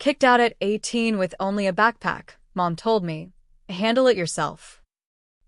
Kicked out at 18 with only a backpack, Mom told me. Handle it yourself.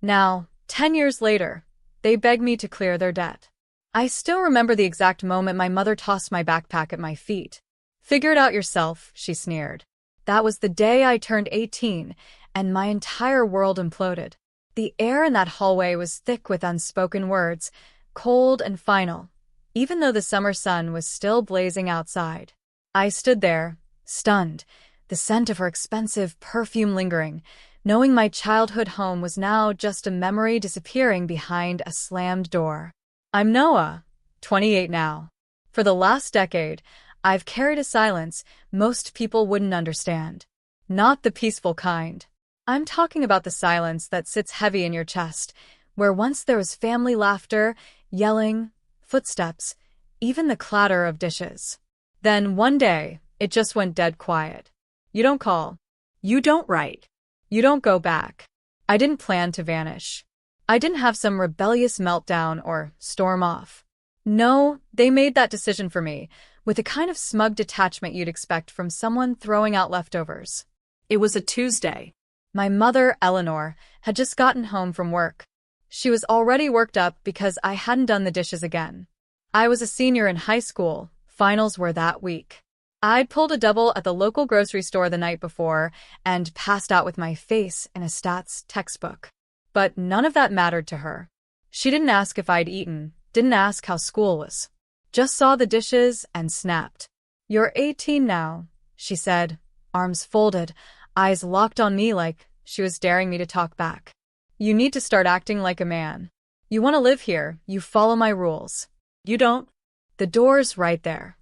Now, 10 years later, they beg me to clear their debt. I still remember the exact moment my mother tossed my backpack at my feet. Figure it out yourself, she sneered. That was the day I turned 18, and my entire world imploded. The air in that hallway was thick with unspoken words, cold and final, even though the summer sun was still blazing outside. I stood there, stunned, the scent of her expensive perfume lingering, knowing my childhood home was now just a memory disappearing behind a slammed door. I'm Noah, 28 now. For the last decade, I've carried a silence most people wouldn't understand. Not the peaceful kind. I'm talking about the silence that sits heavy in your chest, where once there was family laughter, yelling, footsteps, even the clatter of dishes. Then one day, it just went dead quiet. You don't call. You don't write. You don't go back. I didn't plan to vanish. I didn't have some rebellious meltdown or storm off. No, they made that decision for me, with the kind of smug detachment you'd expect from someone throwing out leftovers. It was a Tuesday. My mother, Eleanor, had just gotten home from work. She was already worked up because I hadn't done the dishes again. I was a senior in high school. Finals were that week. I'd pulled a double at the local grocery store the night before and passed out with my face in a stats textbook. But none of that mattered to her. She didn't ask if I'd eaten, didn't ask how school was. Just saw the dishes and snapped. You're 18 now, she said, arms folded, eyes locked on me like she was daring me to talk back. You need to start acting like a man. You want to live here, you follow my rules. You don't? The door's right there.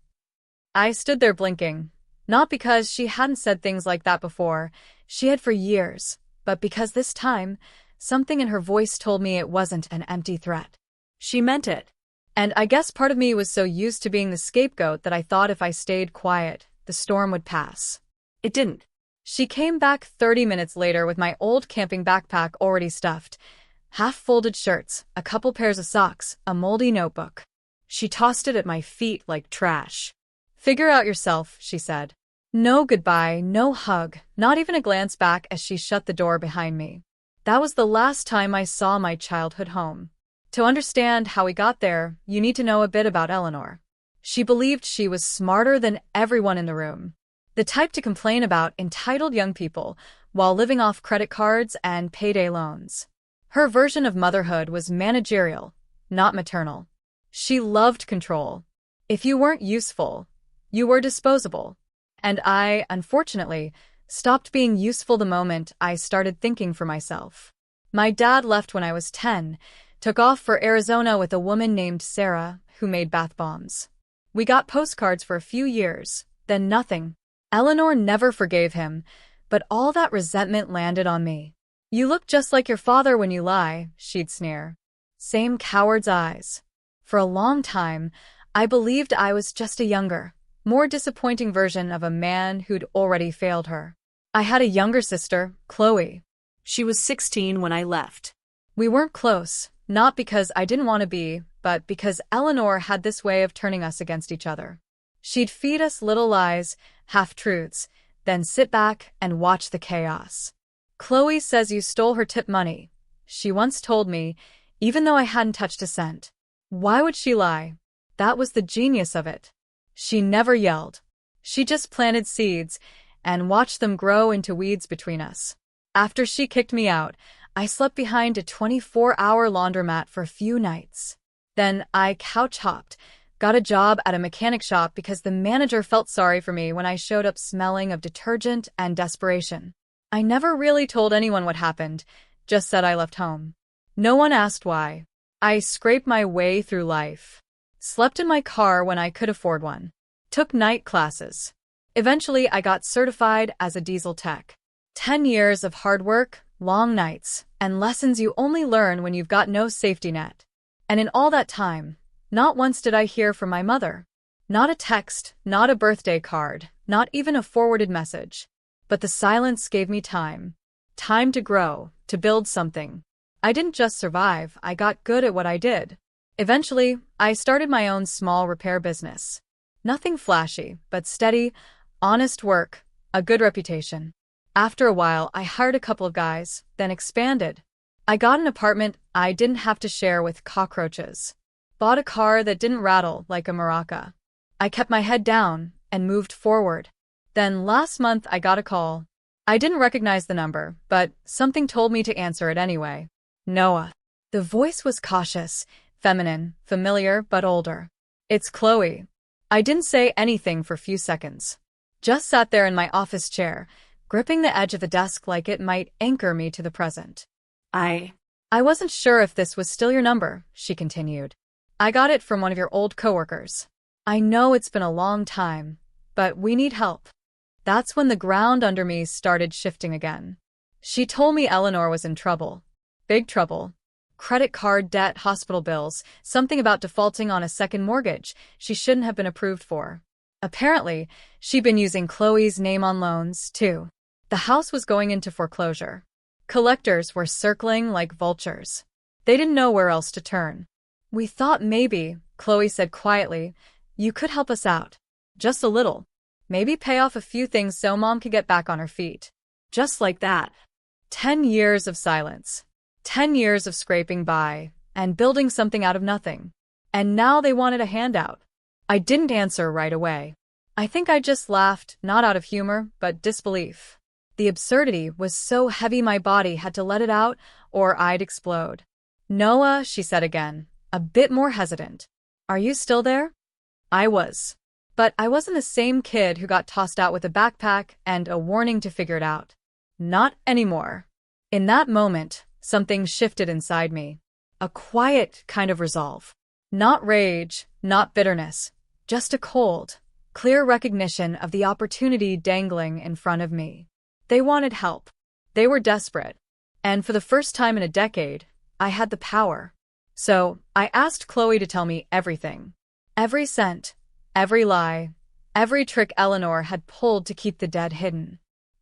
I stood there blinking, not because she hadn't said things like that before, she had for years, but because this time, something in her voice told me it wasn't an empty threat. She meant it. And I guess part of me was so used to being the scapegoat that I thought if I stayed quiet, the storm would pass. It didn't. She came back 30 minutes later with my old camping backpack already stuffed, half-folded shirts, a couple pairs of socks, a moldy notebook. She tossed it at my feet like trash. Figure out yourself, she said. No goodbye, no hug, not even a glance back as she shut the door behind me. That was the last time I saw my childhood home. To understand how we got there, you need to know a bit about Eleanor. She believed she was smarter than everyone in the room. The type to complain about entitled young people while living off credit cards and payday loans. Her version of motherhood was managerial, not maternal. She loved control. If you weren't useful, you were disposable. And I, unfortunately, stopped being useful the moment I started thinking for myself. My dad left when I was 10, took off for Arizona with a woman named Sarah who made bath bombs. We got postcards for a few years, then nothing. Eleanor never forgave him, but all that resentment landed on me. You look just like your father when you lie, she'd sneer. Same coward's eyes. For a long time, I believed I was just a younger, more disappointing version of a man who'd already failed her. I had a younger sister, Chloe. She was 16 when I left. We weren't close, not because I didn't want to be, but because Eleanor had this way of turning us against each other. She'd feed us little lies, half-truths, then sit back and watch the chaos. Chloe says you stole her tip money, she once told me, even though I hadn't touched a cent. Why would she lie? That was the genius of it. She never yelled. She just planted seeds and watched them grow into weeds between us. After she kicked me out, I slept behind a 24-hour laundromat for a few nights. Then I couch-hopped, got a job at a mechanic shop because the manager felt sorry for me when I showed up smelling of detergent and desperation. I never really told anyone what happened, just said I left home. No one asked why. I scraped my way through life. Slept in my car when I could afford one. Took night classes. Eventually, I got certified as a diesel tech. 10 years of hard work, long nights, and lessons you only learn when you've got no safety net. And in all that time, not once did I hear from my mother. Not a text, not a birthday card, not even a forwarded message. But the silence gave me time. Time to grow, to build something. I didn't just survive, I got good at what I did. Eventually, I started my own small repair business. Nothing flashy, but steady, honest work, A good reputation. After a while, I hired a couple of guys, then expanded. I got an apartment I didn't have to share with cockroaches. Bought a car that didn't rattle like a maraca. I kept my head down and moved forward. Then last month I got a call. I didn't recognize the number, but something told me to answer it anyway. Noah. The voice was cautious, feminine, familiar but older. It's Chloe. I didn't say anything for a few seconds. Just sat there in my office chair, gripping the edge of the desk like it might anchor me to the present. I wasn't sure if this was still your number, she continued. I got it from one of your old coworkers. I know it's been a long time, but we need help. That's when the ground under me started shifting again. She told me Eleanor was in trouble. Big trouble. Credit card debt, hospital bills, something about defaulting on a second mortgage she shouldn't have been approved for. Apparently, she'd been using Chloe's name on loans, too. The house was going into foreclosure. Collectors were circling like vultures. They didn't know where else to turn. We thought maybe, Chloe said quietly, you could help us out. Just a little. Maybe pay off a few things so Mom could get back on her feet. Just like that. 10 years of silence. 10 years of scraping by and building something out of nothing. And now they wanted a handout. I didn't answer right away. I think I just laughed, not out of humor, but disbelief. The absurdity was so heavy my body had to let it out, or I'd explode. Noah, she said again, a bit more hesitant. Are you still there? I was. But I wasn't the same kid who got tossed out with a backpack and a warning to figure it out. Not anymore. In that moment, something shifted inside me. A quiet kind of resolve. Not rage, not bitterness. Just a cold, clear recognition of the opportunity dangling in front of me. They wanted help. They were desperate. And for the first time in a decade, I had the power. So, I asked Chloe to tell me everything. Every cent, every lie, every trick Eleanor had pulled to keep the dead hidden.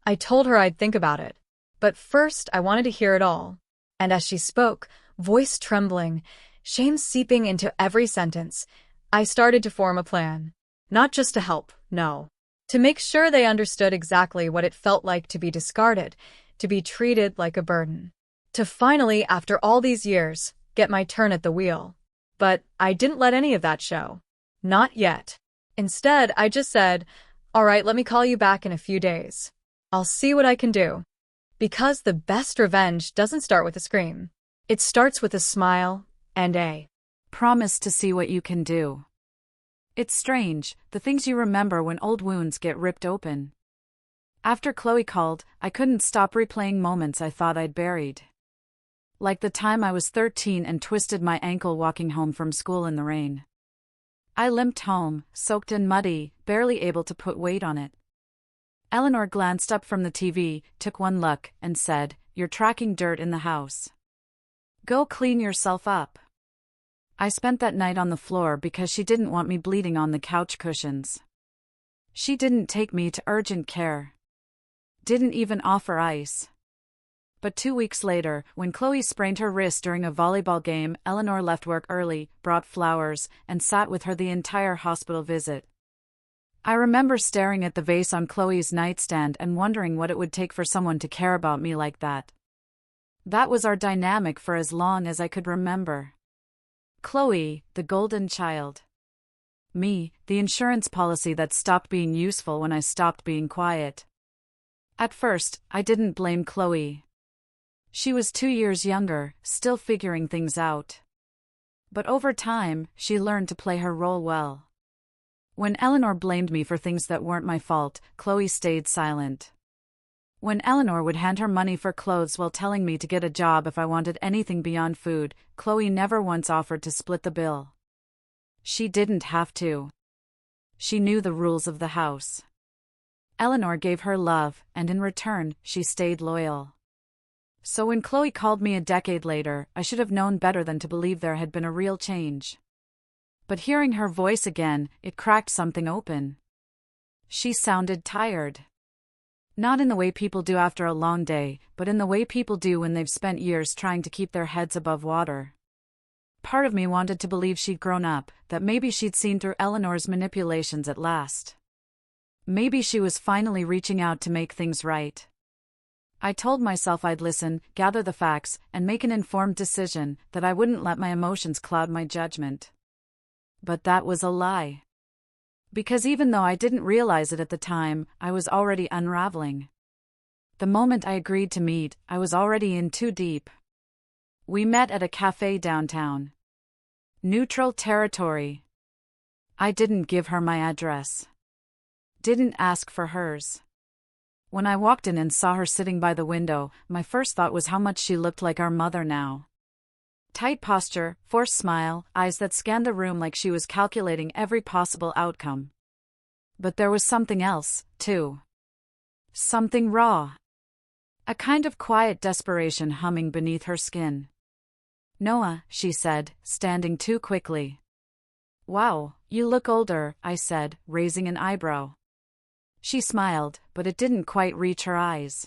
I told her I'd think about it. But first, I wanted to hear it all. And as she spoke, voice trembling, shame seeping into every sentence, I started to form a plan. Not just to help, no. To make sure they understood exactly what it felt like to be discarded, to be treated like a burden. To finally, after all these years, get my turn at the wheel. But I didn't let any of that show. Not yet. Instead, I just said, all right, let me call you back in a few days. I'll see what I can do. Because the best revenge doesn't start with a scream. It starts with a smile and a promise to see what you can do. It's strange, the things you remember when old wounds get ripped open. After Chloe called, I couldn't stop replaying moments I thought I'd buried. Like the time I was 13 and twisted my ankle walking home from school in the rain. I limped home, soaked and muddy, barely able to put weight on it. Eleanor glanced up from the TV, took one look, and said, "You're tracking dirt in the house. Go clean yourself up." I spent that night on the floor because she didn't want me bleeding on the couch cushions. She didn't take me to urgent care. Didn't even offer ice. But 2 weeks later, when Chloe sprained her wrist during a volleyball game, Eleanor left work early, brought flowers, and sat with her the entire hospital visit. I remember staring at the vase on Chloe's nightstand and wondering what it would take for someone to care about me like that. That was our dynamic for as long as I could remember. Chloe, the golden child. Me, the insurance policy that stopped being useful when I stopped being quiet. At first, I didn't blame Chloe. She was 2 years younger, still figuring things out. But over time, she learned to play her role well. When Eleanor blamed me for things that weren't my fault, Chloe stayed silent. When Eleanor would hand her money for clothes while telling me to get a job if I wanted anything beyond food, Chloe never once offered to split the bill. She didn't have to. She knew the rules of the house. Eleanor gave her love, and in return, she stayed loyal. So when Chloe called me a decade later, I should have known better than to believe there had been a real change. But hearing her voice again, it cracked something open. She sounded tired. Not in the way people do after a long day, but in the way people do when they've spent years trying to keep their heads above water. Part of me wanted to believe she'd grown up, that maybe she'd seen through Eleanor's manipulations at last. Maybe she was finally reaching out to make things right. I told myself I'd listen, gather the facts, and make an informed decision, that I wouldn't let my emotions cloud my judgment. But that was a lie. Because even though I didn't realize it at the time, I was already unraveling. The moment I agreed to meet, I was already in too deep. We met at a cafe downtown. Neutral territory. I didn't give her my address. Didn't ask for hers. When I walked in and saw her sitting by the window, my first thought was how much she looked like our mother now. Tight posture, forced smile, eyes that scanned the room like she was calculating every possible outcome. But there was something else, too. Something raw. A kind of quiet desperation humming beneath her skin. "Noah," she said, standing too quickly. "Wow, you look older," I said, raising an eyebrow. She smiled, but it didn't quite reach her eyes.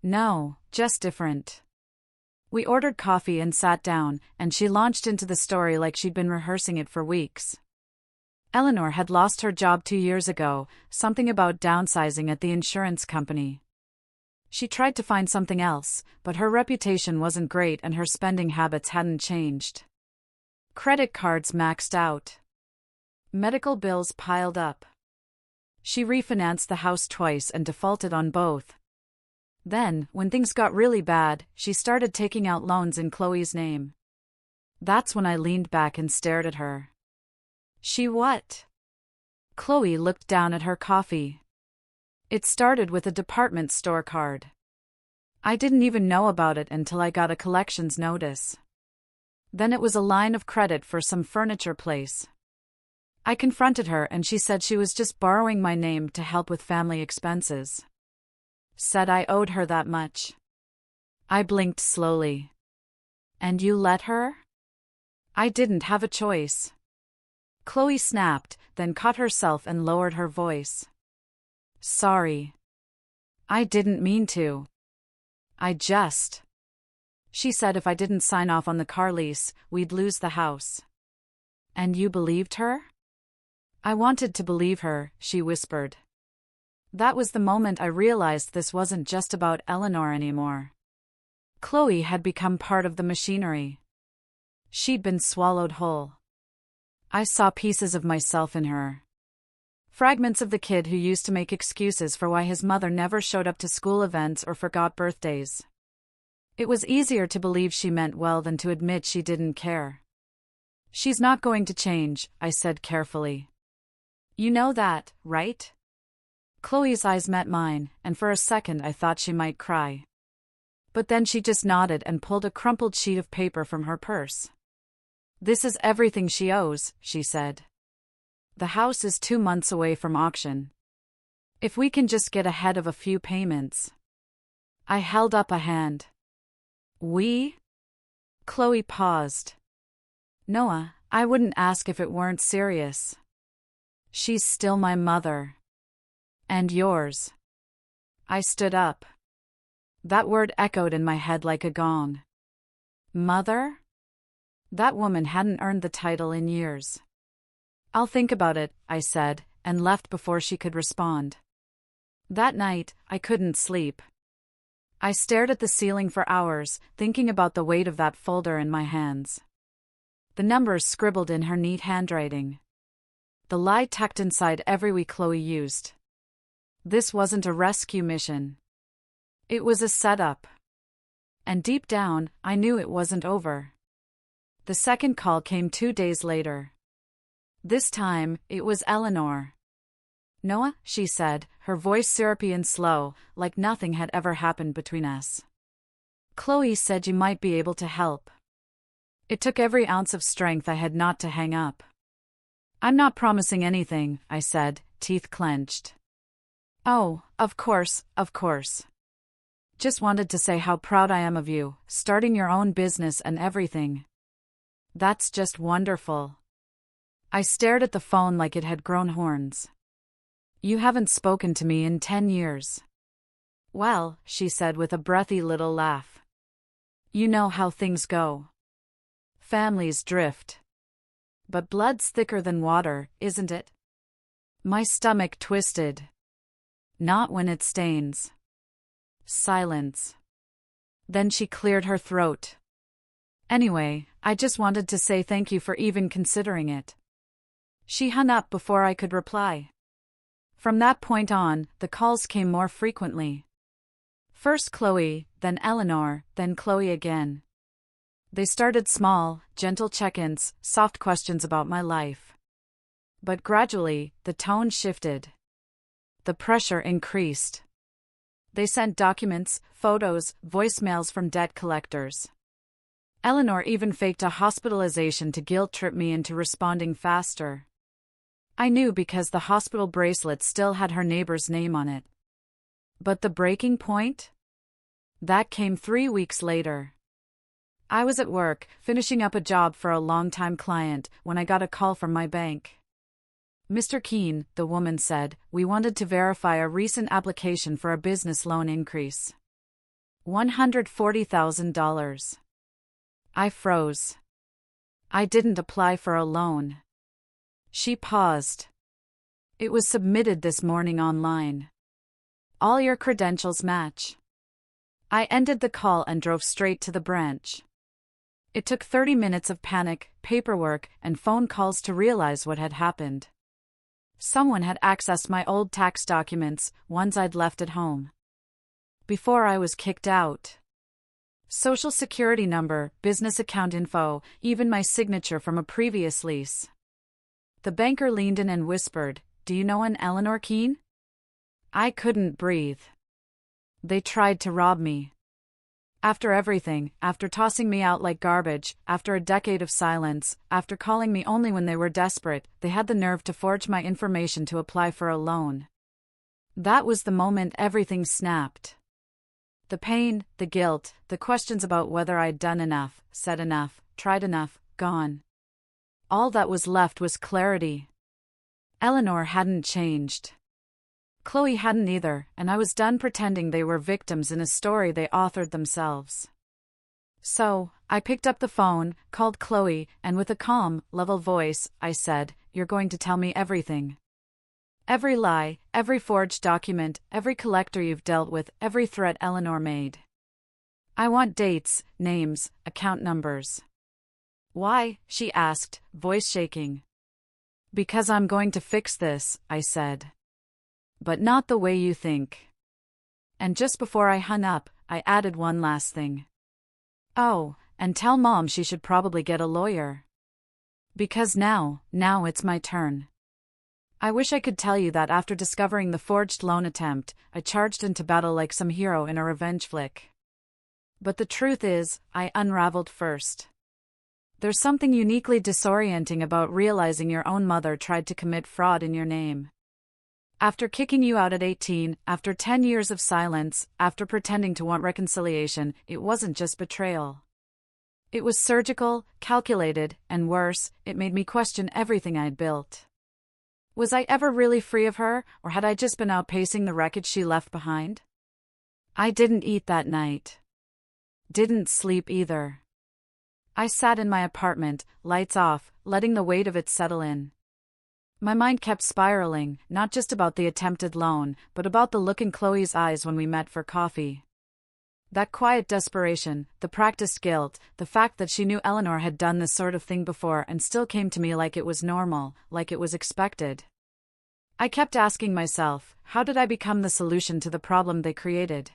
"No, just different." We ordered coffee and sat down, and she launched into the story like she'd been rehearsing it for weeks. Eleanor had lost her job 2 years ago, something about downsizing at the insurance company. She tried to find something else, but her reputation wasn't great and her spending habits hadn't changed. Credit cards maxed out. Medical bills piled up. She refinanced the house twice and defaulted on both. Then, when things got really bad, she started taking out loans in Chloe's name. That's when I leaned back and stared at her. "She what?" Chloe looked down at her coffee. "It started with a department store card. I didn't even know about it until I got a collections notice. Then it was a line of credit for some furniture place. I confronted her and she said she was just borrowing my name to help with family expenses. Said I owed her that much." I blinked slowly. "And you let her?" "I didn't have a choice." Chloe snapped, then caught herself and lowered her voice. "Sorry. I didn't mean to. I just..." She said if I didn't sign off on the car lease, we'd lose the house. "And you believed her?" "I wanted to believe her," she whispered. That was the moment I realized this wasn't just about Eleanor anymore. Chloe had become part of the machinery. She'd been swallowed whole. I saw pieces of myself in her. Fragments of the kid who used to make excuses for why his mother never showed up to school events or forgot birthdays. It was easier to believe she meant well than to admit she didn't care. "She's not going to change," I said carefully. "You know that, right?" Chloe's eyes met mine, and for a second I thought she might cry. But then she just nodded and pulled a crumpled sheet of paper from her purse. "This is everything she owes," she said. "The house is 2 months away from auction. If we can just get ahead of a few payments." I held up a hand. "We?" Chloe paused. "Noah, I wouldn't ask if it weren't serious. She's still my mother. And yours." I stood up. That word echoed in my head like a gong. Mother? That woman hadn't earned the title in years. "I'll think about it," I said, and left before she could respond. That night, I couldn't sleep. I stared at the ceiling for hours, thinking about the weight of that folder in my hands. The numbers scribbled in her neat handwriting. The lie tucked inside every wee Chloe used. This wasn't a rescue mission. It was a setup. And deep down, I knew it wasn't over. The second call came 2 days later. This time, it was Eleanor. "Noah," she said, her voice syrupy and slow, like nothing had ever happened between us. "Chloe said you might be able to help." It took every ounce of strength I had not to hang up. "I'm not promising anything," I said, teeth clenched. "Oh, of course, of course. Just wanted to say how proud I am of you, starting your own business and everything. That's just wonderful." I stared at the phone like it had grown horns. "You haven't spoken to me in 10 years. "Well," she said with a breathy little laugh. "You know how things go. Families drift. But blood's thicker than water, isn't it?" My stomach twisted. Not when it stains. Silence. Then she cleared her throat. Anyway, I just wanted to say thank you for even considering it. She hung up before I could reply. From that point on, the calls came more frequently. First Chloe, then Eleanor, then Chloe again. They started small, gentle check-ins, soft questions about my life. But gradually, the tone shifted. The pressure increased. They sent documents, photos, voicemails from debt collectors. Eleanor even faked a hospitalization to guilt-trip me into responding faster. I knew because the hospital bracelet still had her neighbor's name on it. But the breaking point? That came 3 weeks later. I was at work, finishing up a job for a longtime client, when I got a call from my bank. Mr. Keene, the woman said, we wanted to verify a recent application for a business loan increase. $140,000. I froze. I didn't apply for a loan. She paused. It was submitted this morning online. All your credentials match. I ended the call and drove straight to the branch. It took 30 minutes of panic, paperwork, and phone calls to realize what had happened. Someone had accessed my old tax documents, ones I'd left at home. Before I was kicked out. Social security number, business account info, even my signature from a previous lease. The banker leaned in and whispered, "Do you know an Eleanor Keene?" I couldn't breathe. They tried to rob me. After everything, after tossing me out like garbage, after a decade of silence, after calling me only when they were desperate, they had the nerve to forge my information to apply for a loan. That was the moment everything snapped. The pain, the guilt, the questions about whether I'd done enough, said enough, tried enough, gone. All that was left was clarity. Eleanor hadn't changed. Chloe hadn't either, and I was done pretending they were victims in a story they authored themselves. So, I picked up the phone, called Chloe, and with a calm, level voice, I said, "You're going to tell me everything. Every lie, every forged document, every collector you've dealt with, every threat Eleanor made. I want dates, names, account numbers." "Why?" she asked, voice shaking. "Because I'm going to fix this," I said. "But not the way you think." And just before I hung up, I added one last thing. "Oh, and tell Mom she should probably get a lawyer. Because now it's my turn." I wish I could tell you that after discovering the forged loan attempt, I charged into battle like some hero in a revenge flick. But the truth is, I unraveled first. There's something uniquely disorienting about realizing your own mother tried to commit fraud in your name. After kicking you out at 18, after 10 years of silence, after pretending to want reconciliation, it wasn't just betrayal. It was surgical, calculated, and worse, it made me question everything I'd built. Was I ever really free of her, or had I just been outpacing the wreckage she left behind? I didn't eat that night. Didn't sleep either. I sat in my apartment, lights off, letting the weight of it settle in. My mind kept spiraling, not just about the attempted loan, but about the look in Chloe's eyes when we met for coffee. That quiet desperation, the practiced guilt, the fact that she knew Eleanor had done this sort of thing before and still came to me like it was normal, like it was expected. I kept asking myself, how did I become the solution to the problem they created?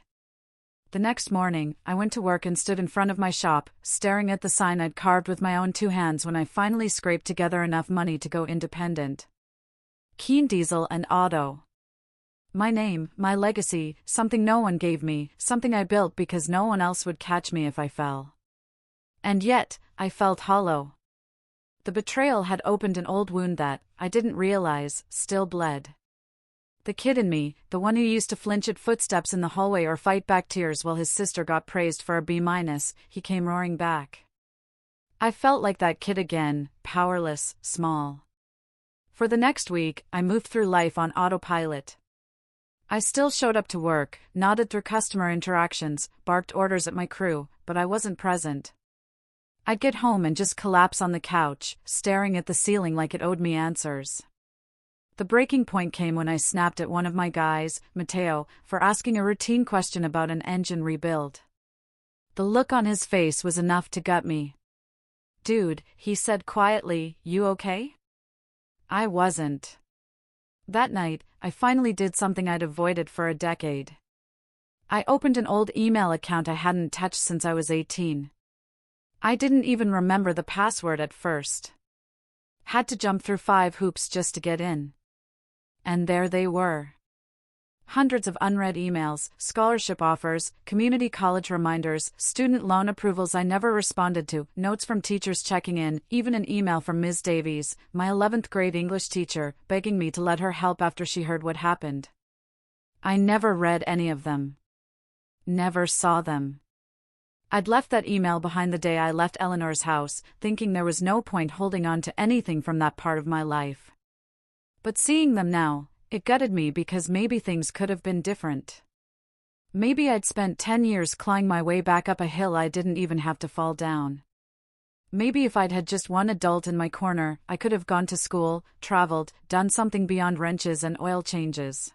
The next morning, I went to work and stood in front of my shop, staring at the sign I'd carved with my own 2 hands when I finally scraped together enough money to go independent. Keene Diesel and Auto. My name, my legacy, something no one gave me, something I built because no one else would catch me if I fell. And yet, I felt hollow. The betrayal had opened an old wound that, I didn't realize, still bled. The kid in me, the one who used to flinch at footsteps in the hallway or fight back tears while his sister got praised for a B-, he came roaring back. I felt like that kid again, powerless, small. For the next week, I moved through life on autopilot. I still showed up to work, nodded through customer interactions, barked orders at my crew, but I wasn't present. I'd get home and just collapse on the couch, staring at the ceiling like it owed me answers. The breaking point came when I snapped at one of my guys, Mateo, for asking a routine question about an engine rebuild. The look on his face was enough to gut me. "Dude," he said quietly, "you okay?" I wasn't. That night, I finally did something I'd avoided for a decade. I opened an old email account I hadn't touched since I was 18. I didn't even remember the password at first. Had to jump through 5 hoops just to get in. And there they were. Hundreds of unread emails, scholarship offers, community college reminders, student loan approvals I never responded to, notes from teachers checking in, even an email from Ms. Davies, my 11th grade English teacher, begging me to let her help after she heard what happened. I never read any of them. Never saw them. I'd left that email behind the day I left Eleanor's house, thinking there was no point holding on to anything from that part of my life. But seeing them now, it gutted me because maybe things could have been different. Maybe I'd spent 10 years clawing my way back up a hill I didn't even have to fall down. Maybe if I'd had just one adult in my corner, I could have gone to school, traveled, done something beyond wrenches and oil changes.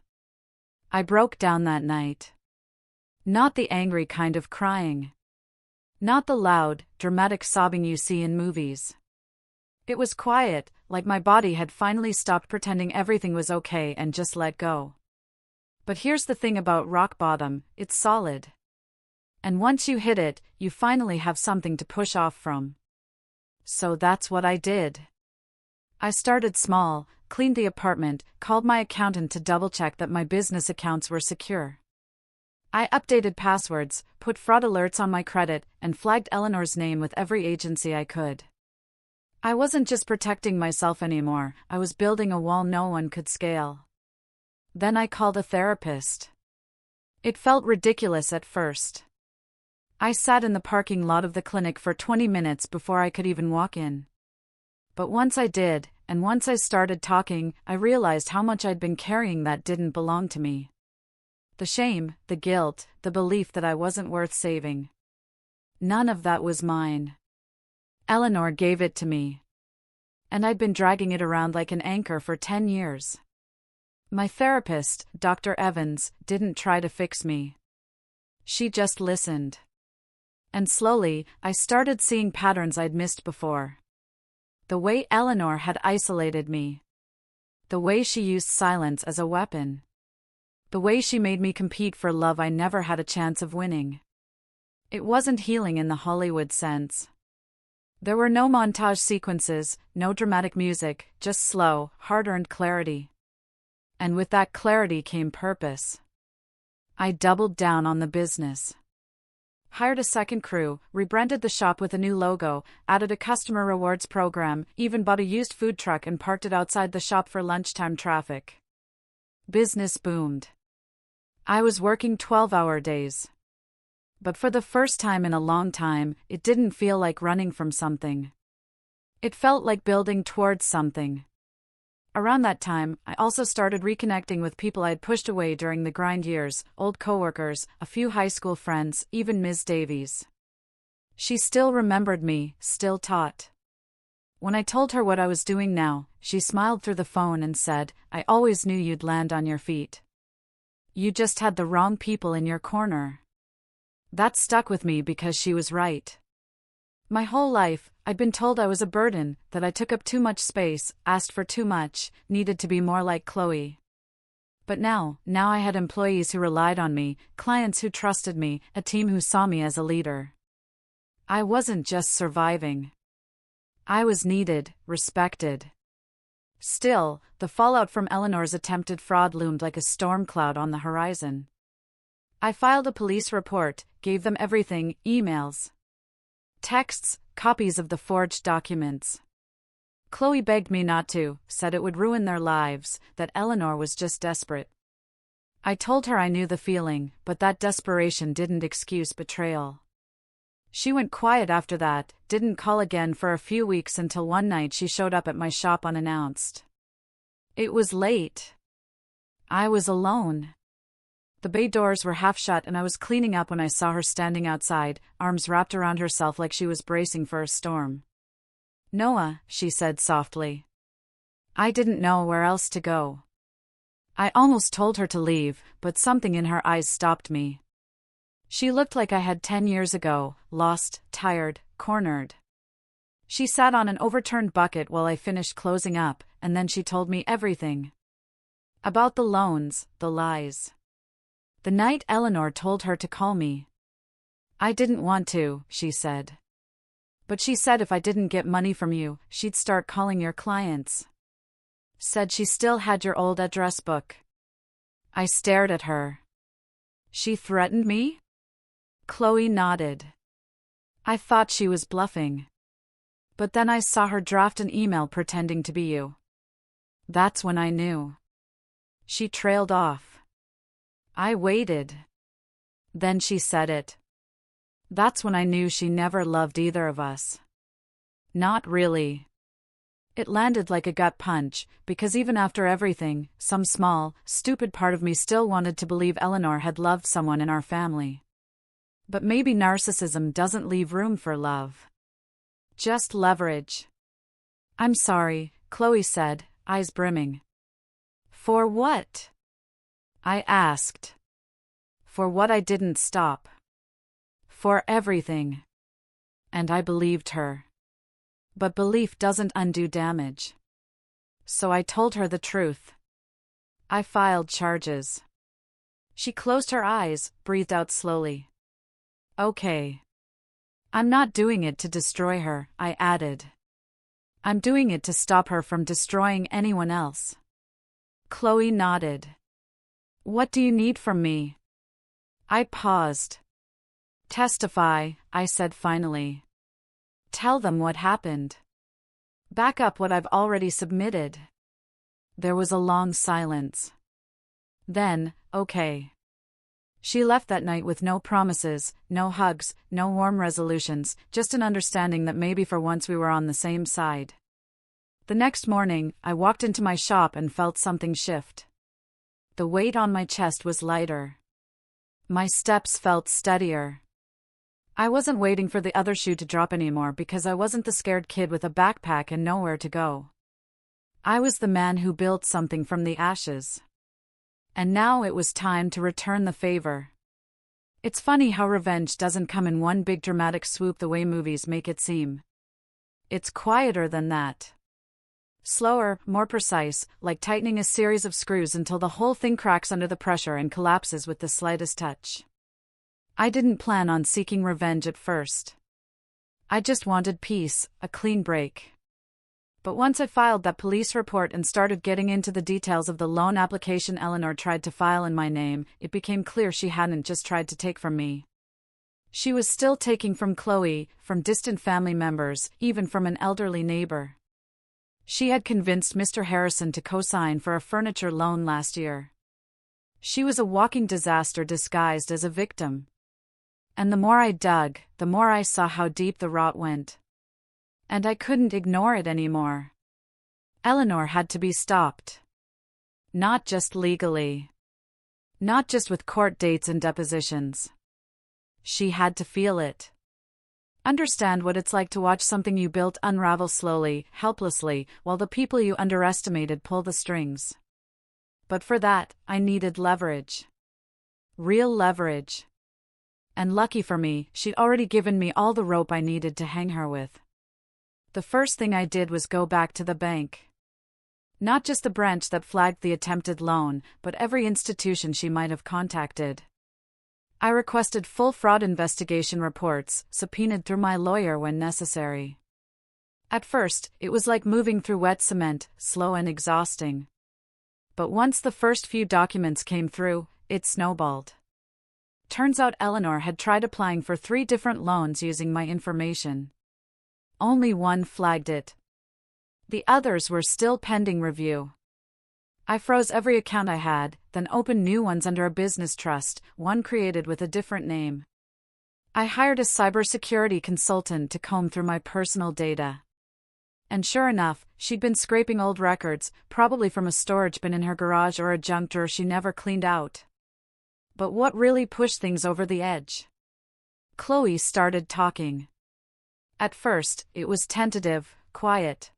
I broke down that night. Not the angry kind of crying. Not the loud, dramatic sobbing you see in movies. It was quiet, like my body had finally stopped pretending everything was okay and just let go. But here's the thing about rock bottom, it's solid. And once you hit it, you finally have something to push off from. So that's what I did. I started small, cleaned the apartment, called my accountant to double-check that my business accounts were secure. I updated passwords, put fraud alerts on my credit, and flagged Eleanor's name with every agency I could. I wasn't just protecting myself anymore, I was building a wall no one could scale. Then I called a therapist. It felt ridiculous at first. I sat in the parking lot of the clinic for 20 minutes before I could even walk in. But once I did, and once I started talking, I realized how much I'd been carrying that didn't belong to me. The shame, the guilt, the belief that I wasn't worth saving. None of that was mine. Eleanor gave it to me. And I'd been dragging it around like an anchor for 10 years. My therapist, Dr. Evans, didn't try to fix me. She just listened. And slowly, I started seeing patterns I'd missed before. The way Eleanor had isolated me. The way she used silence as a weapon. The way she made me compete for love I never had a chance of winning. It wasn't healing in the Hollywood sense. There were no montage sequences, no dramatic music, just slow, hard-earned clarity. And with that clarity came purpose. I doubled down on the business. Hired a second crew, rebranded the shop with a new logo, added a customer rewards program, even bought a used food truck and parked it outside the shop for lunchtime traffic. Business boomed. I was working 12-hour days. But for the first time in a long time, it didn't feel like running from something. It felt like building towards something. Around that time, I also started reconnecting with people I'd pushed away during the grind years, old coworkers, a few high school friends, even Ms. Davies. She still remembered me, still taught. When I told her what I was doing now, she smiled through the phone and said, "I always knew you'd land on your feet. You just had the wrong people in your corner." That stuck with me because she was right. My whole life, I'd been told I was a burden, that I took up too much space, asked for too much, needed to be more like Chloe. But now I had employees who relied on me, clients who trusted me, a team who saw me as a leader. I wasn't just surviving. I was needed, respected. Still, the fallout from Eleanor's attempted fraud loomed like a storm cloud on the horizon. I filed a police report, gave them everything, emails, texts, copies of the forged documents. Chloe begged me not to, said it would ruin their lives, that Eleanor was just desperate. I told her I knew the feeling, but that desperation didn't excuse betrayal. She went quiet after that, didn't call again for a few weeks until one night she showed up at my shop unannounced. It was late. I was alone. The bay doors were half shut and I was cleaning up when I saw her standing outside, arms wrapped around herself like she was bracing for a storm. "Noah," she said softly. I didn't know where else to go. I almost told her to leave, but something in her eyes stopped me. She looked like I had 10 years ago, lost, tired, cornered. She sat on an overturned bucket while I finished closing up, and then she told me everything. About the loans, the lies. The night Eleanor told her to call me. I didn't want to, she said. But she said if I didn't get money from you, she'd start calling your clients. Said she still had your old address book. I stared at her. She threatened me? Chloe nodded. I thought she was bluffing. But then I saw her draft an email pretending to be you. That's when I knew. She trailed off. I waited. Then she said it. That's when I knew she never loved either of us. Not really. It landed like a gut punch, because even after everything, some small, stupid part of me still wanted to believe Eleanor had loved someone in our family. But maybe narcissism doesn't leave room for love. Just leverage. I'm sorry, Chloe said, eyes brimming. For what? I asked. For what I didn't stop. For everything. And I believed her. But belief doesn't undo damage. So I told her the truth. I filed charges. She closed her eyes, breathed out slowly. Okay. I'm not doing it to destroy her, I added. I'm doing it to stop her from destroying anyone else. Chloe nodded. What do you need from me? I paused. Testify, I said finally. Tell them what happened. Back up what I've already submitted. There was a long silence. Then, okay. She left that night with no promises, no hugs, no warm resolutions, just an understanding that maybe for once we were on the same side. The next morning, I walked into my shop and felt something shift. The weight on my chest was lighter. My steps felt steadier. I wasn't waiting for the other shoe to drop anymore because I wasn't the scared kid with a backpack and nowhere to go. I was the man who built something from the ashes. And now it was time to return the favor. It's funny how revenge doesn't come in one big dramatic swoop the way movies make it seem. It's quieter than that. Slower, more precise, like tightening a series of screws until the whole thing cracks under the pressure and collapses with the slightest touch. I didn't plan on seeking revenge at first. I just wanted peace, a clean break. But once I filed that police report and started getting into the details of the loan application Eleanor tried to file in my name, it became clear she hadn't just tried to take from me. She was still taking from Chloe, from distant family members, even from an elderly neighbor. She had convinced Mr. Harrison to co-sign for a furniture loan last year. She was a walking disaster disguised as a victim. And the more I dug, the more I saw how deep the rot went. And I couldn't ignore it anymore. Eleanor had to be stopped. Not just legally. Not just with court dates and depositions. She had to feel it. Understand what it's like to watch something you built unravel slowly, helplessly, while the people you underestimated pull the strings. But for that, I needed leverage. Real leverage. And lucky for me, she'd already given me all the rope I needed to hang her with. The first thing I did was go back to the bank. Not just the branch that flagged the attempted loan, but every institution she might have contacted. I requested full fraud investigation reports, subpoenaed through my lawyer when necessary. At first, it was like moving through wet cement, slow and exhausting. But once the first few documents came through, it snowballed. Turns out Eleanor had tried applying for 3 different loans using my information. Only one flagged it. The others were still pending review. I froze every account I had, then opened new ones under a business trust, one created with a different name. I hired a cybersecurity consultant to comb through my personal data. And sure enough, she'd been scraping old records, probably from a storage bin in her garage or a junk drawer she never cleaned out. But what really pushed things over the edge? Chloe started talking. At first, it was tentative, quiet.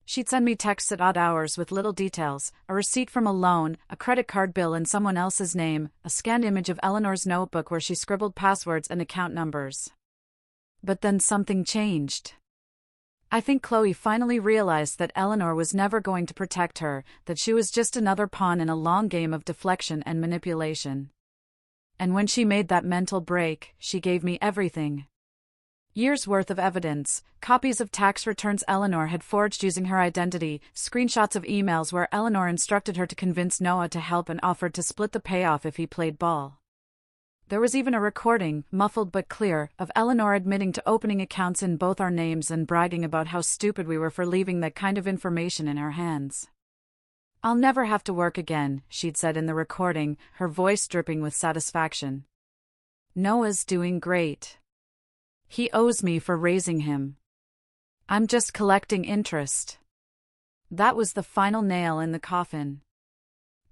She'd send me texts at odd hours with little details, a receipt from a loan, a credit card bill in someone else's name, a scanned image of Eleanor's notebook where she scribbled passwords and account numbers. But then something changed. I think Chloe finally realized that Eleanor was never going to protect her, that she was just another pawn in a long game of deflection and manipulation. And when she made that mental break, she gave me everything. Years' worth of evidence, copies of tax returns Eleanor had forged using her identity, screenshots of emails where Eleanor instructed her to convince Noah to help and offered to split the payoff if he played ball. There was even a recording, muffled but clear, of Eleanor admitting to opening accounts in both our names and bragging about how stupid we were for leaving that kind of information in her hands. "I'll never have to work again," she'd said in the recording, her voice dripping with satisfaction. "Noah's doing great. He owes me for raising him. I'm just collecting interest." That was the final nail in the coffin.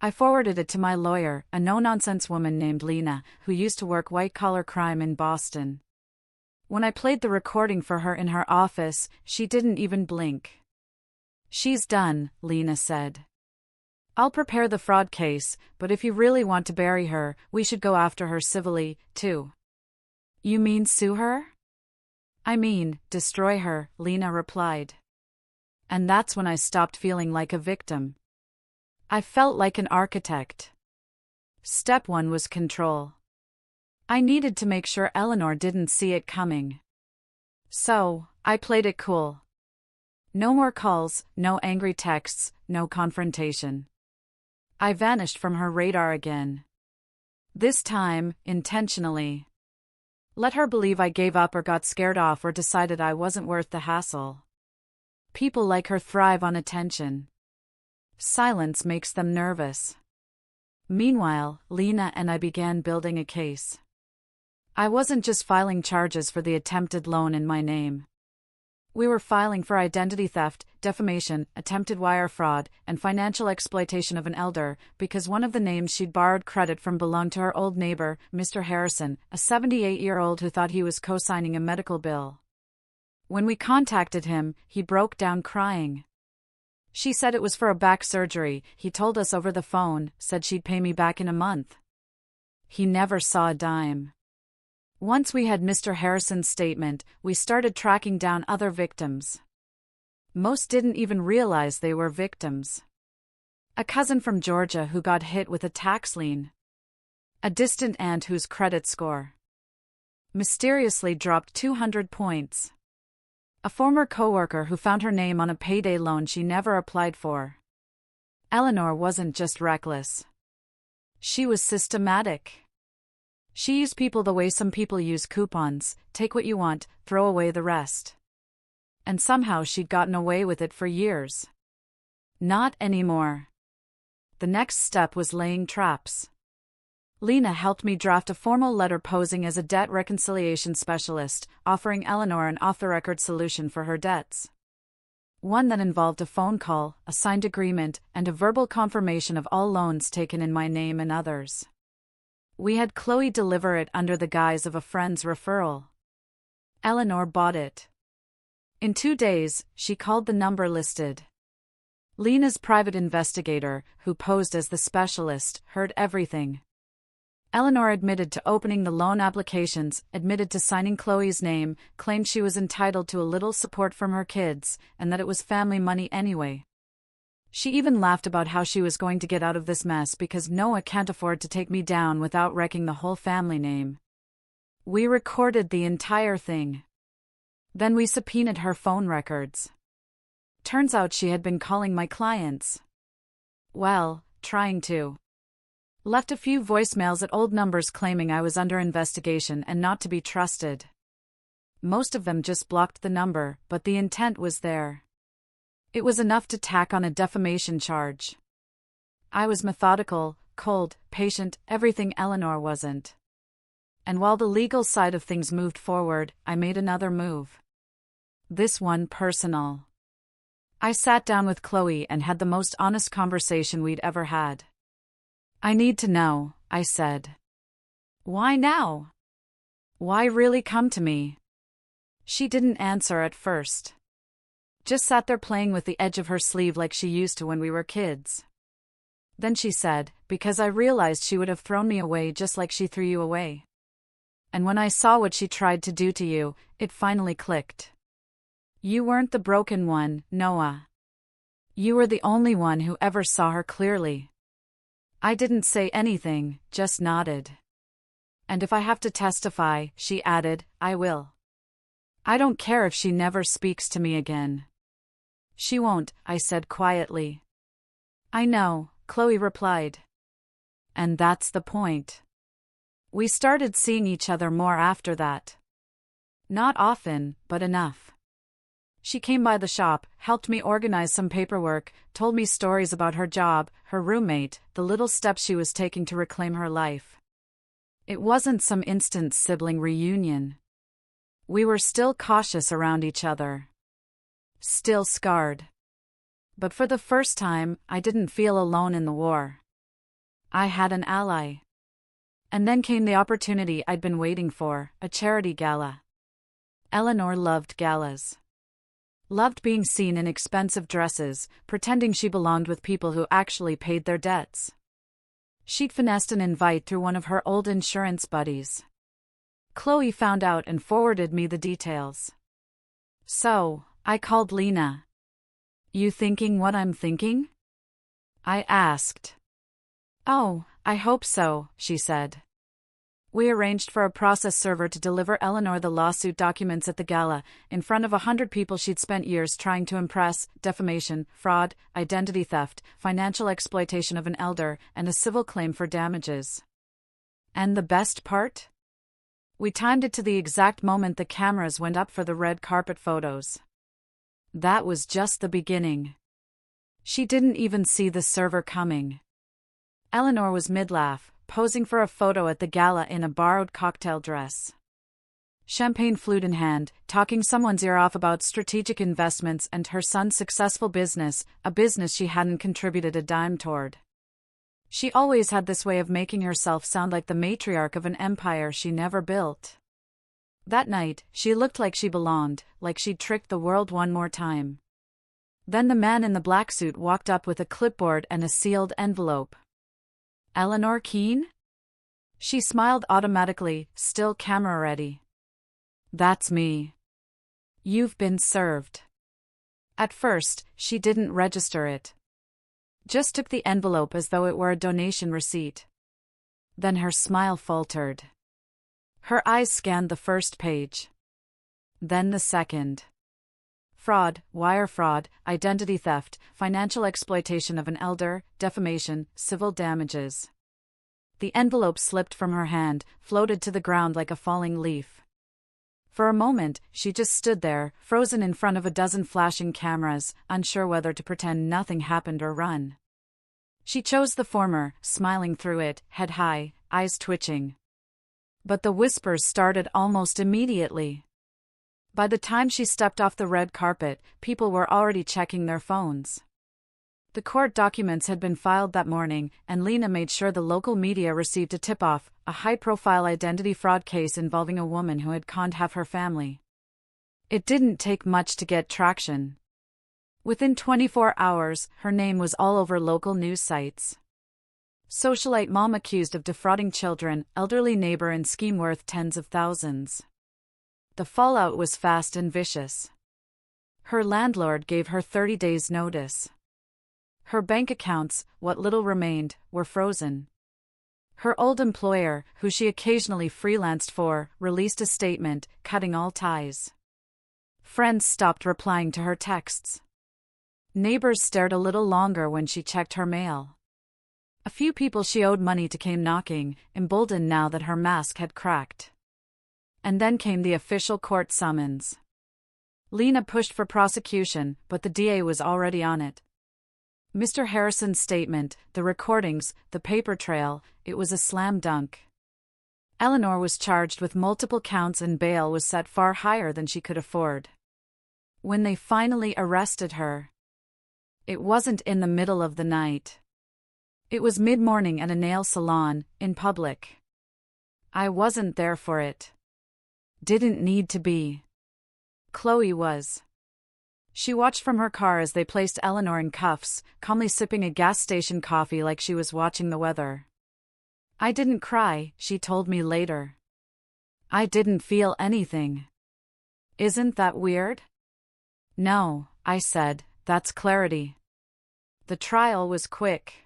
I forwarded it to my lawyer, a no-nonsense woman named Lena, who used to work white-collar crime in Boston. When I played the recording for her in her office, she didn't even blink. "She's done," Lena said. "I'll prepare the fraud case, but if you really want to bury her, we should go after her civilly, too." "You mean sue her?" "I mean, destroy her," Lena replied. And that's when I stopped feeling like a victim. I felt like an architect. Step 1 was control. I needed to make sure Eleanor didn't see it coming. So, I played it cool. No more calls, no angry texts, no confrontation. I vanished from her radar again. This time, intentionally. Let her believe I gave up or got scared off or decided I wasn't worth the hassle. People like her thrive on attention. Silence makes them nervous. Meanwhile, Lena and I began building a case. I wasn't just filing charges for the attempted loan in my name. We were filing for identity theft, defamation, attempted wire fraud, and financial exploitation of an elder, because one of the names she'd borrowed credit from belonged to her old neighbor, Mr. Harrison, a 78-year-old who thought he was co-signing a medical bill. When we contacted him, he broke down crying. She said it was for a back surgery. He told us over the phone, said she'd pay me back in a month. He never saw a dime. Once we had Mr. Harrison's statement, we started tracking down other victims. Most didn't even realize they were victims. A cousin from Georgia who got hit with a tax lien. A distant aunt whose credit score mysteriously dropped 200 points. A former coworker who found her name on a payday loan she never applied for. Eleanor wasn't just reckless. She was systematic. She used people the way some people use coupons: take what you want, throw away the rest. And somehow she'd gotten away with it for years. Not anymore. The next step was laying traps. Lena helped me draft a formal letter posing as a debt reconciliation specialist, offering Eleanor an off-the-record solution for her debts. One that involved a phone call, a signed agreement, and a verbal confirmation of all loans taken in my name and others. We had Chloe deliver it under the guise of a friend's referral. Eleanor bought it. In 2 days, she called the number listed. Lena's private investigator, who posed as the specialist, heard everything. Eleanor admitted to opening the loan applications, admitted to signing Chloe's name, claimed she was entitled to a little support from her kids, and that it was family money anyway. She even laughed about how she was going to get out of this mess because Noah can't afford to take me down without wrecking the whole family name. We recorded the entire thing. Then we subpoenaed her phone records. Turns out she had been calling my clients. Well, trying to. Left a few voicemails at old numbers claiming I was under investigation and not to be trusted. Most of them just blocked the number, but the intent was there. It was enough to tack on a defamation charge. I was methodical, cold, patient, everything Eleanor wasn't. And while the legal side of things moved forward, I made another move. This one personal. I sat down with Chloe and had the most honest conversation we'd ever had. "I need to know," I said. "Why now? Why really come to me?" She didn't answer at first. Just sat there playing with the edge of her sleeve like she used to when we were kids. Then she said, because I realized she would have thrown me away just like she threw you away. And when I saw what she tried to do to you, it finally clicked. You weren't the broken one, Noah. You were the only one who ever saw her clearly. I didn't say anything, just nodded. And if I have to testify, she added, I will. I don't care if she never speaks to me again. She won't, I said quietly. I know, Chloe replied. And that's the point. We started seeing each other more after that. Not often, but enough. She came by the shop, helped me organize some paperwork, told me stories about her job, her roommate, the little steps she was taking to reclaim her life. It wasn't some instant sibling reunion. We were still cautious around each other. Still scarred. But for the first time, I didn't feel alone in the war. I had an ally. And then came the opportunity I'd been waiting for, a charity gala. Eleanor loved galas. Loved being seen in expensive dresses, pretending she belonged with people who actually paid their debts. She'd finessed an invite through one of her old insurance buddies. Chloe found out and forwarded me the details. So, I called Lena. You thinking what I'm thinking? I asked. Oh, I hope so, she said. We arranged for a process server to deliver Eleanor the lawsuit documents at the gala, in front of 100 people she'd spent years trying to impress: defamation, fraud, identity theft, financial exploitation of an elder, and a civil claim for damages. And the best part? We timed it to the exact moment the cameras went up for the red carpet photos. That was just the beginning. She didn't even see the server coming. Eleanor was mid-laugh, posing for a photo at the gala in a borrowed cocktail dress. Champagne flute in hand, talking someone's ear off about strategic investments and her son's successful business, a business she hadn't contributed a dime toward. She always had this way of making herself sound like the matriarch of an empire she never built. That night, she looked like she belonged, like she'd tricked the world one more time. Then the man in the black suit walked up with a clipboard and a sealed envelope. Eleanor Keene? She smiled automatically, still camera ready. That's me. You've been served. At first, she didn't register it. Just took the envelope as though it were a donation receipt. Then her smile faltered. Her eyes scanned the first page. Then the second. Fraud, wire fraud, identity theft, financial exploitation of an elder, defamation, civil damages. The envelope slipped from her hand, floated to the ground like a falling leaf. For a moment, she just stood there, frozen in front of a dozen flashing cameras, unsure whether to pretend nothing happened or run. She chose the former, smiling through it, head high, eyes twitching. But the whispers started almost immediately. By the time she stepped off the red carpet, people were already checking their phones. The court documents had been filed that morning, and Lena made sure the local media received a tip-off, a high-profile identity fraud case involving a woman who had conned half her family. It didn't take much to get traction. Within 24 hours, her name was all over local news sites. Socialite mom accused of defrauding children, elderly neighbor in scheme worth tens of thousands. The fallout was fast and vicious. Her landlord gave her 30 days' notice. Her bank accounts, what little remained, were frozen. Her old employer, who she occasionally freelanced for, released a statement, cutting all ties. Friends stopped replying to her texts. Neighbors stared a little longer when she checked her mail. A few people she owed money to came knocking, emboldened now that her mask had cracked. And then came the official court summons. Lena pushed for prosecution, but the DA was already on it. Mr. Harrison's statement, the recordings, the paper trail, it was a slam dunk. Eleanor was charged with multiple counts and bail was set far higher than she could afford. When they finally arrested her, it wasn't in the middle of the night. It was mid-morning at a nail salon, in public. I wasn't there for it. Didn't need to be. Chloe was. She watched from her car as they placed Eleanor in cuffs, calmly sipping a gas station coffee like she was watching the weather. I didn't cry, she told me later. I didn't feel anything. Isn't that weird? No, I said, that's clarity. The trial was quick.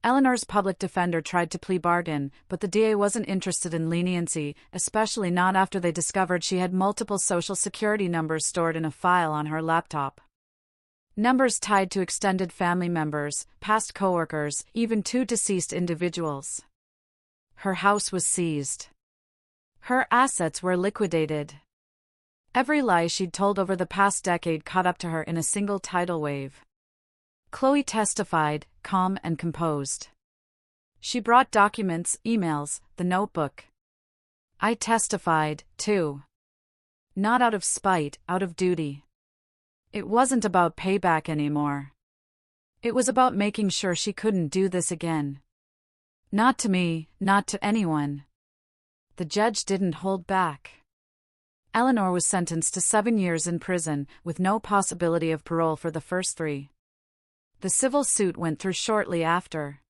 Eleanor's public defender tried to plea bargain, but the DA wasn't interested in leniency, especially not after they discovered she had multiple social security numbers stored in a file on her laptop. Numbers tied to extended family members, past coworkers, even 2 deceased individuals. Her house was seized. Her assets were liquidated. Every lie she'd told over the past decade caught up to her in a single tidal wave. Chloe testified, calm and composed. She brought documents, emails, the notebook. I testified, too. Not out of spite, out of duty. It wasn't about payback anymore. It was about making sure she couldn't do this again. Not to me, not to anyone. The judge didn't hold back. Eleanor was sentenced to 7 years in prison, with no possibility of parole for the first 3. The civil suit went through shortly after.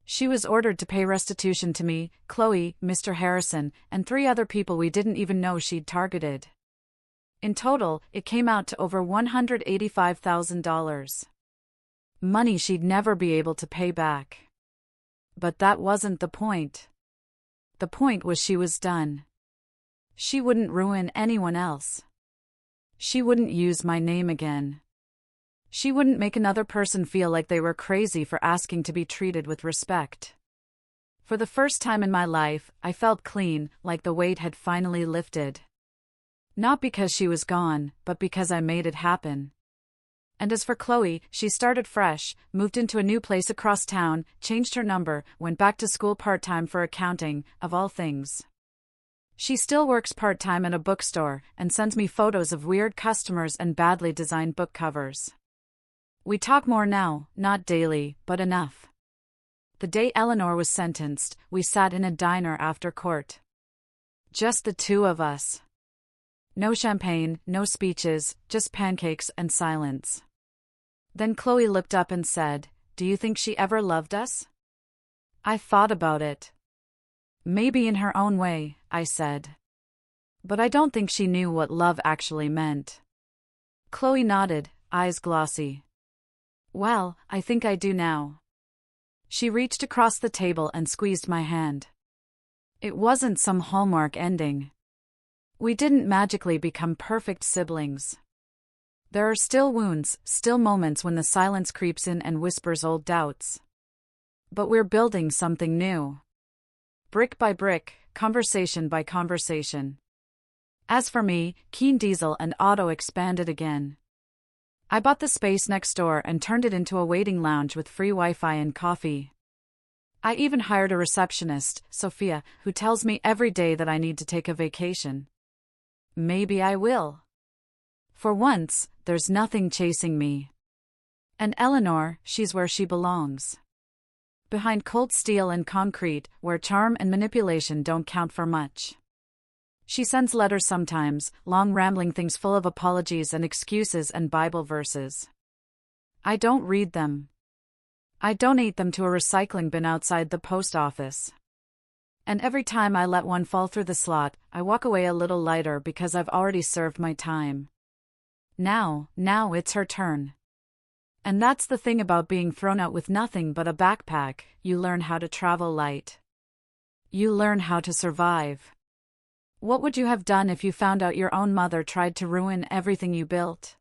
She was ordered to pay restitution to me, Chloe, Mr. Harrison, and 3 other people we didn't even know she'd targeted. In total, it came out to over $185,000. Money she'd never be able to pay back. But that wasn't the point. The point was she was done. She wouldn't ruin anyone else. She wouldn't use my name again. She wouldn't make another person feel like they were crazy for asking to be treated with respect. For the first time in my life, I felt clean, like the weight had finally lifted. Not because she was gone, but because I made it happen. And as for Chloe, she started fresh, moved into a new place across town, changed her number, went back to school part-time for accounting, of all things. She still works part-time at a bookstore, and sends me photos of weird customers and badly designed book covers. We talk more now, not daily, but enough. The day Eleanor was sentenced, we sat in a diner after court. Just the 2 of us. No champagne, no speeches, just pancakes and silence. Then Chloe looked up and said, "Do you think she ever loved us?" I thought about it. Maybe in her own way, I said. But I don't think she knew what love actually meant. Chloe nodded, eyes glossy. Well, I think I do now. She reached across the table and squeezed my hand. It wasn't some Hallmark ending. We didn't magically become perfect siblings. There are still wounds, still moments when the silence creeps in and whispers old doubts. But we're building something new. Brick by brick, conversation by conversation. As for me, Keen Diesel and Auto expanded again. I bought the space next door and turned it into a waiting lounge with free Wi-Fi and coffee. I even hired a receptionist, Sophia, who tells me every day that I need to take a vacation. Maybe I will. For once, there's nothing chasing me. And Eleanor, she's where she belongs. Behind cold steel and concrete, where charm and manipulation don't count for much. She sends letters sometimes, long rambling things full of apologies and excuses and Bible verses. I don't read them. I donate them to a recycling bin outside the post office. And every time I let one fall through the slot, I walk away a little lighter because I've already served my time. Now it's her turn. And that's the thing about being thrown out with nothing but a backpack, you learn how to travel light. You learn how to survive. What would you have done if you found out your own mother tried to ruin everything you built?